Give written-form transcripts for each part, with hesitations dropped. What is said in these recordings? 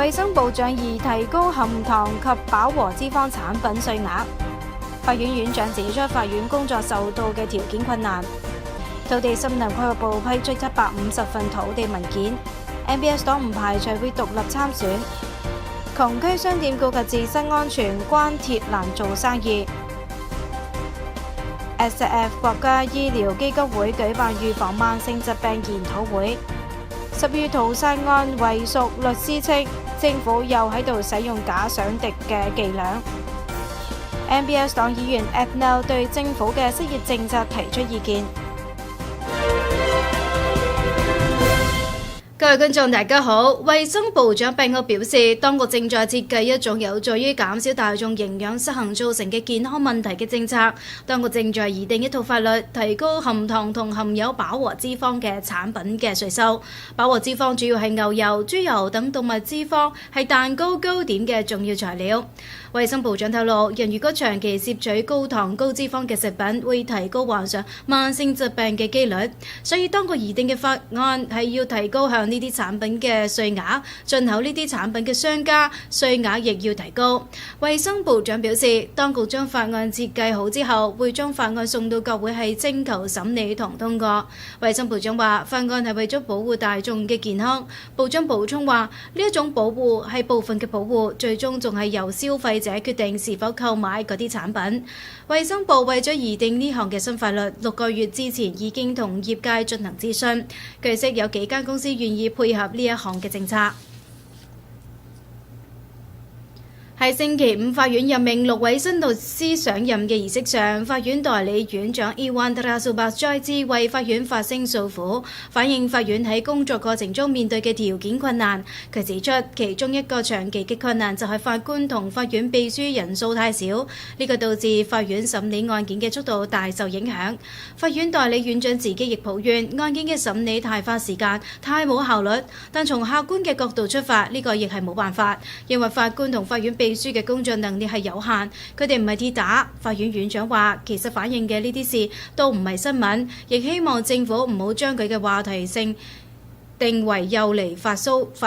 衛生部長擬提高含糖及飽和脂肪產品稅額。法院院長指出，法院工作受到嘅條件困難。土地森林規劃部批出150份土地文件。MBS 黨唔排除會獨立參選。窮區商店顧及自身安全，關鐵難做生意。SAF 國家醫療基金會舉辦預防慢性疾病研討會。12月屠殺案遺屬律師稱，政府又喺度使用假想敵嘅伎倆。MBS 黨議員 Abnel 對政府嘅失業政策提出意見。各位觀眾大家好，衛生部長病屋表示，當局正在設計一種有助於減少大眾營養失衡造成嘅健康問題嘅政策。當局正在擬定一套法律，提高含糖同含有飽和脂肪嘅產品嘅稅收。飽和脂肪主要係牛油、豬油等動物脂肪，係蛋糕糕點嘅重要材料。衛生部長透露，人如果長期攝取高糖高脂肪嘅食品，會提高患上慢性疾病嘅機率。所以當局擬定嘅法案係要提高向呢啲產品嘅稅額，進口呢啲產品嘅商家稅額亦要提高。衛生部長表示，當局將法案設計好之後，會將法案送到國會係徵求審理同通過。衛生部長話，法案係為咗保護大眾嘅健康。部長補充話，呢一種保護係部分嘅保護，最終仲係由消費者決定是否購買嗰啲產品。衛生部為咗擬定呢項嘅新法律，6個月之前已經同業界進行諮詢。據悉有幾間公司願意配合呢一項嘅政策。喺星期五，法院任命6位新律師上任嘅儀式上，法院代理院長 Iwan Rasubas 再次為法院發聲訴苦，反映法院喺工作過程中面對嘅條件困難。佢指出，其中一個長期嘅困難就係法官同法院秘書人數太少，呢個導致法院審理案件嘅速度大受影響。法院代理院長自己亦抱怨案件嘅審理太花時間、太冇效率。但從客觀嘅角度出發，呢個亦係冇辦法，因為法官同法院秘書嘅工作能力係有限，佢哋唔係鐵打。法院院長話，其實反映嘅呢啲事都唔係新聞，亦希望政府唔好將佢嘅話題性定為又嚟發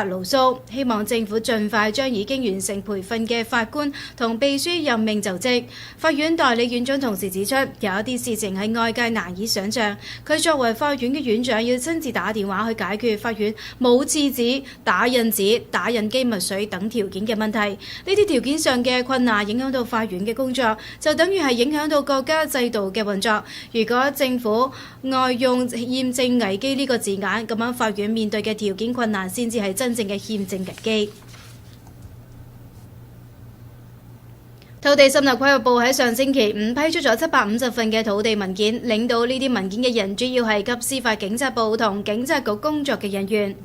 牢騷，希望政府盡快將已經完成培訓嘅法官同秘書任命就職。法院代理院長同時指出，有一啲事情係外界難以想像，佢作為法院嘅院長要親自打電話去解決法院冇廁紙、打印紙、打印機墨水等條件嘅問題。呢啲條件上嘅困難影響到法院嘅工作，就等於係影響到國家制度嘅運作。如果政府外用驗證危機呢個字眼，咁樣法院面對嘅條件困難先至係真正嘅驗證危機。土地森林規劃部喺上星期五批出咗750份嘅土地文件，領到呢啲文件嘅人主要係給司法警察部同警察局工作嘅人員。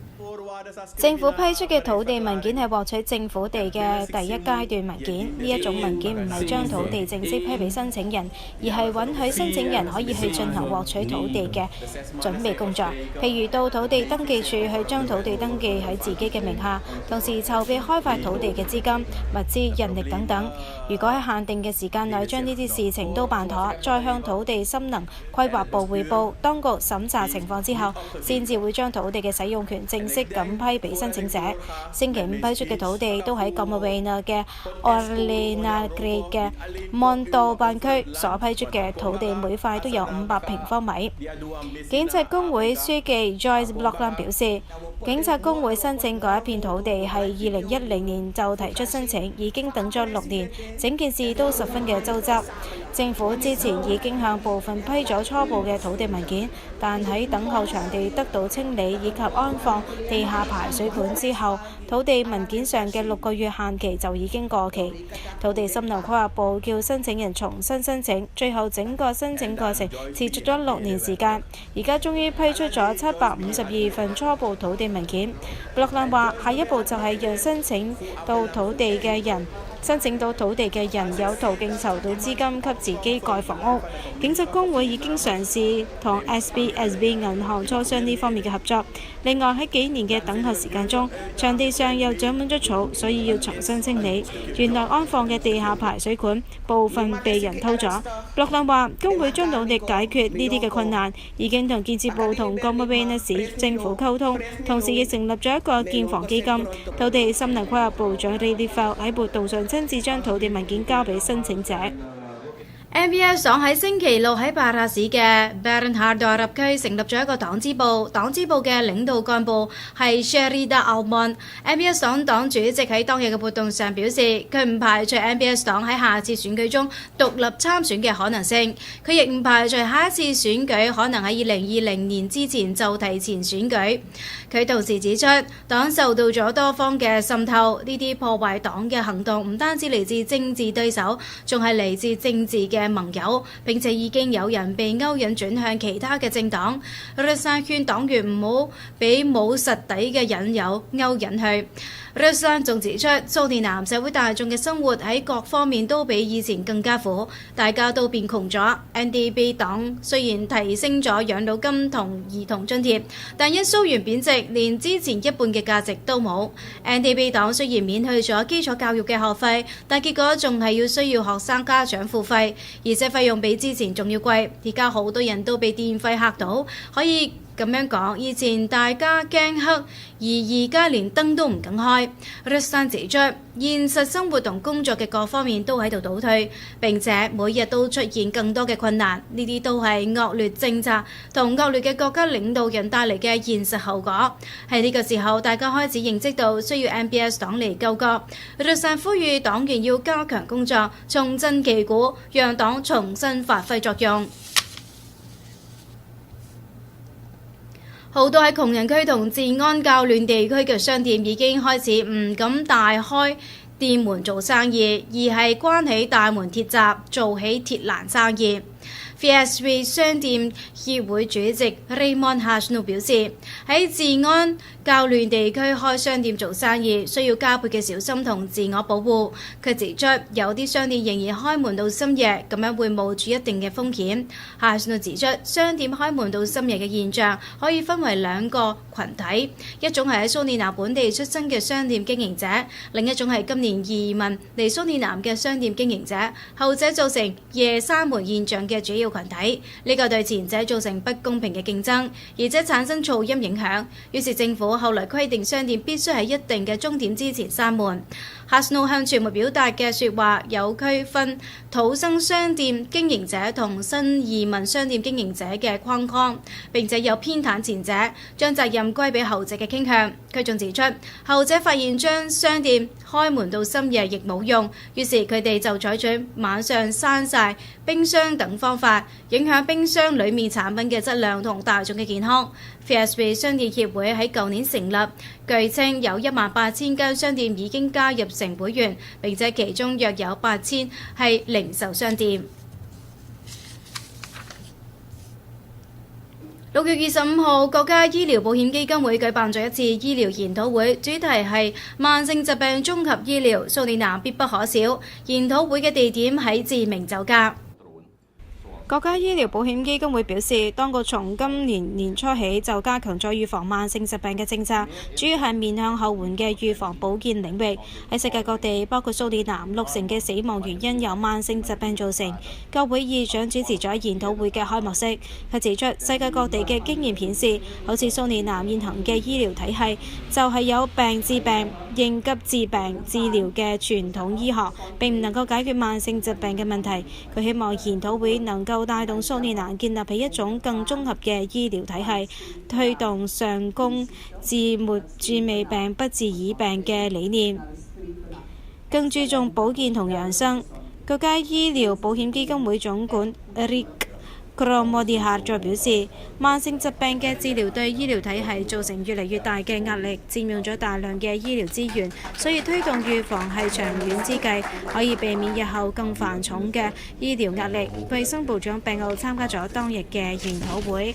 政府批出嘅土地文件係獲取政府地嘅第一階段文件。呢一種文件唔係將土地正式批俾申請人，而係允許申請人可以去進行獲取土地嘅準備工作，譬如到土地登記處去將土地登記喺自己嘅名下，同時籌備開發土地嘅資金、物資、人力等等。如果喺限定嘅時間內將呢啲事情都辦妥，再向土地森林規劃部匯報，當局審查情況之後，先至會將土地嘅使用權正式咁批俾申請者。星期五批出嘅土地都喺 Comawena 嘅 Orlena Grade 嘅 Montalban 區，所批出嘅土地每塊都有500平方米。警察工會書記 Joyce Blockland 表示，警察工會申請嗰一片土地係2010年就提出申請，已經等咗6年，整件事都十分嘅周折。政府之前已經向部分批咗初步嘅土地文件，但喺等候場地得到清理以及安放地下排水管之後，土地文件上嘅6個月限期就已經過期。土地森林規劃部叫申請人重新申請，最後整個申請過程持續咗6年時間，而家終於批出咗752份初步土地文件。布洛蘭話，下一步就係讓申請到土地嘅人有途徑籌到資金給自己蓋房屋。警察工會已經嘗試同 SBSB 銀行磋商呢方面嘅合作。另外喺幾年嘅等候時間中，場地上又長滿咗草，所以要重新清理。原來安放嘅地下排水管部分被人偷咗。洛蘭話：工會將努力解決呢啲嘅困難，已經同建設部同國務院市政府溝通，同時亦成立咗一個建房基金。土地森林規劃部長李烈阜喺活動上親自將土地文件交俾申請者。MBS 黨喺星期六喺巴拉市嘅 Bernhard 入區成立咗一個黨支部，黨支部嘅領導幹部係 Sherida Almond。MBS 黨黨主席喺當日嘅活動上表示，佢唔排除 MBS 黨喺下次選舉中獨立參選嘅可能性，佢亦唔排除下一次選舉可能喺2020年之前就提前選舉。佢同時指出，黨受到咗多方嘅滲透，呢啲破壞黨嘅行動唔單止嚟自政治對手，仲係嚟自政治嘅盟友，並且已經有人被勾引轉向其他嘅政黨。律山勸黨員唔好俾冇實底嘅引誘勾引去。律山仲指出，蘇聯南社會大眾嘅生活喺各方面都比以前更加苦，大家都變窮咗。NDP 黨雖然提升咗養老金同兒童津貼，但因蘇元貶值，連之前一半嘅價值都冇。NDP 黨雖然免去咗基礎教育嘅學費，但結果仲係需要學生家長付費，而且費用比之前仲要貴。而家好多人都被電費嚇到，可以咁樣講，以前大家驚黑，而家連燈都唔敢開。律山指出，現實生活同工作嘅各方面都喺度倒退，並且每日都出現更多嘅困難，呢啲都係惡劣政策同惡劣嘅國家領導人帶嚟嘅現實後果。喺呢個時候，大家開始認識到需要 MBS 黨嚟救國。律山呼籲黨員要加強工作，重振旗鼓，讓黨重新發揮作用。好多喺窮人區同治安較亂地區嘅商店已經開始唔敢大開店門做生意，而係關起大門鐵閘做起鐵欄生意。VSV 商店協會主席 Raymond Hasno 表示，喺治安較亂地區開商店做生意需要加倍嘅小心同自我保護。佢指出，有啲商店仍然開門到深夜，咁樣會冒住一定嘅風險。Hasno 指出，商店開門到深夜嘅現象可以分為兩個群體，一種係喺蘇里南本地出生嘅商店經營者，另一種係今年移民嚟蘇里南嘅商店經營者，後者造成夜閂門現象嘅主要群體，呢個對前者造成不公平嘅競爭，而且產生噪音影響。於是政府後來規定商店必須喺一定嘅鐘點之前閂門。Hasno 向傳媒表達嘅説話有區分土生商店經營者同新移民商店經營者嘅框框，並且有偏袒前者，將責任歸俾後者嘅傾向。佢仲指出，後者發現將商店開門到深夜亦冇用，於是佢哋就採取晚上閂晒冰箱等方法，影響冰箱裡面產品嘅質量同大眾嘅健康。VSV 商店協會喺舊年成立，據稱有18000間商店已經加入成會員，並且其中約有8000係零售商店。6月25號，國家醫療保險基金會舉辦咗一次醫療研討會，主題係慢性疾病綜合醫療，蘇里南必不可少。研討會嘅地點喺知名酒家。國家醫療保險基金會表示，當局從今年年初起就加強咗預防慢性疾病嘅政策，主要係面向後援嘅預防保健領域。喺世界各地，包括蘇里南，6成嘅死亡原因由慢性疾病造成。教會議長主持咗研討會嘅開幕式，佢指出世界各地嘅經驗顯示，好似蘇里南現行嘅醫療體系就係有病治病、應急治病治療嘅傳統醫學，並唔能夠解決慢性疾病嘅問題。佢希望研討會能夠帶動蘇里南建立起一種更綜合嘅醫療體系，推動上工治沒治未病不治已病嘅理念，更注重保健同養生。國家醫療保險基金會總管 Eric Kromodiha 再表示，慢性疾病嘅治療對醫療體系造成越嚟越大嘅壓力，佔用咗大量嘅醫療資源，所以推動預防係長遠之計，可以避免日後更繁重嘅醫療壓力。衛生部長病奧參加咗當日嘅研討會。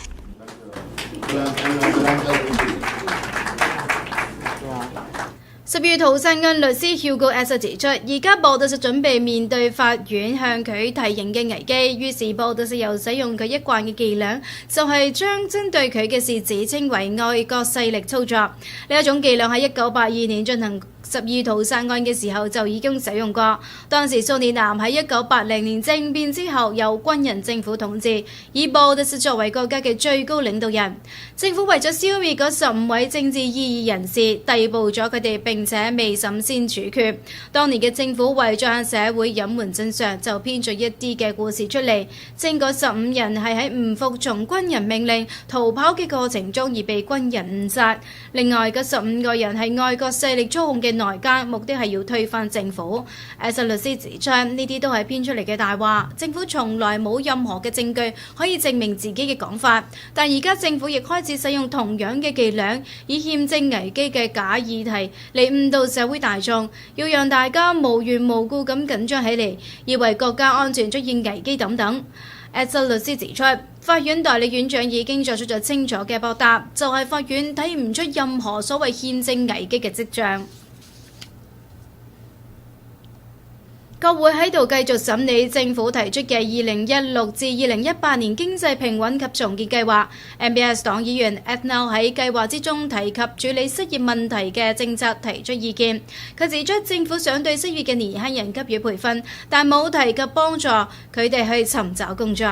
10月屠殺案律師 Hugo Esser 指出，而家博特斯準備面對法院向佢提刑嘅危機，於是博特斯又使用佢一貫嘅伎倆，就係將針對佢嘅事指稱為外國勢力操作。呢一種伎倆喺1982年進行12屠殺案嘅時候就已經使用過。當時蘇聯南喺1980年政變之後由軍人政府統治，以博特斯作為國家嘅最高領導人。政府為咗消滅嗰15位政治異議人士，逮捕咗佢哋並且未審先處決。當年嘅政府為咗向社會隱瞞真相，就編咗一啲嘅故事出嚟，稱嗰15人係喺唔服從軍人命令逃跑嘅過程中而被軍人誤殺。另外嗰15個人係外國勢力操控嘅內奸，目的係要推翻政府。Esser律師指出，呢啲都係編出嚟嘅大話，政府從來冇任何嘅證據可以證明自己嘅講法。但而家政府亦開始使用同樣嘅伎倆，以憲政危機嘅假議題嚟誤導社會大眾，要讓大家無緣無故咁緊張起嚟，以為國家安全出現危機等等。Esser律師指出，法院代理院長已經作出咗清楚嘅駁答，就係法院睇唔出任何所謂憲政危機嘅跡象。國會喺度繼續審理政府提出嘅2016至2018年經濟平穩及重建計劃。MBS 黨議員 Ethel 喺計劃之中提及處理失業問題嘅政策提出意見。佢指出政府想對失業嘅年輕人給予培訓，但冇提及幫助佢哋去尋找工作。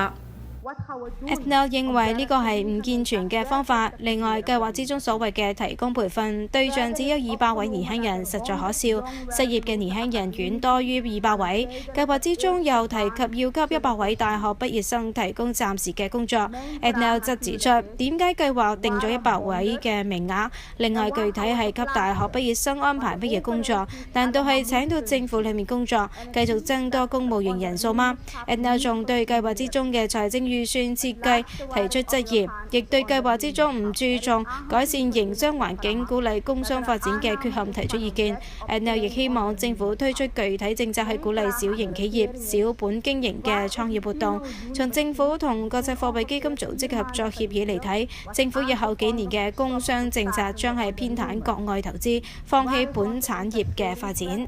Ethel 認為呢個係唔健全嘅方法。另外，計劃之中所謂嘅提供培訓對象只有200位年輕人，實在可笑。失業嘅年輕人遠多於200位。計劃之中又提及要給100位大學畢業生提供暫時嘅工作。Ethel 則指出，點解計劃定咗100位嘅名額？另外，具體係給大學畢業生安排乜嘢工作？難道係請到政府裏面工作，繼續增多公務員人數嗎？Ethel 仲對計劃之中嘅財政預算設計提出質疑，亦對計劃之中唔注重改善營商環境、鼓勵工商發展嘅缺陷提出意見。Ethel 亦希望政府推出具體政策去鼓勵小型企業、小本經營嘅創業活動。從政府同國際貨幣基金組織嘅合作協議嚟睇，政府日後幾年嘅工商政策將係偏袒國外投資，放棄本產業嘅發展。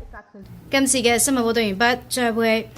今次嘅新聞報道完畢，再會。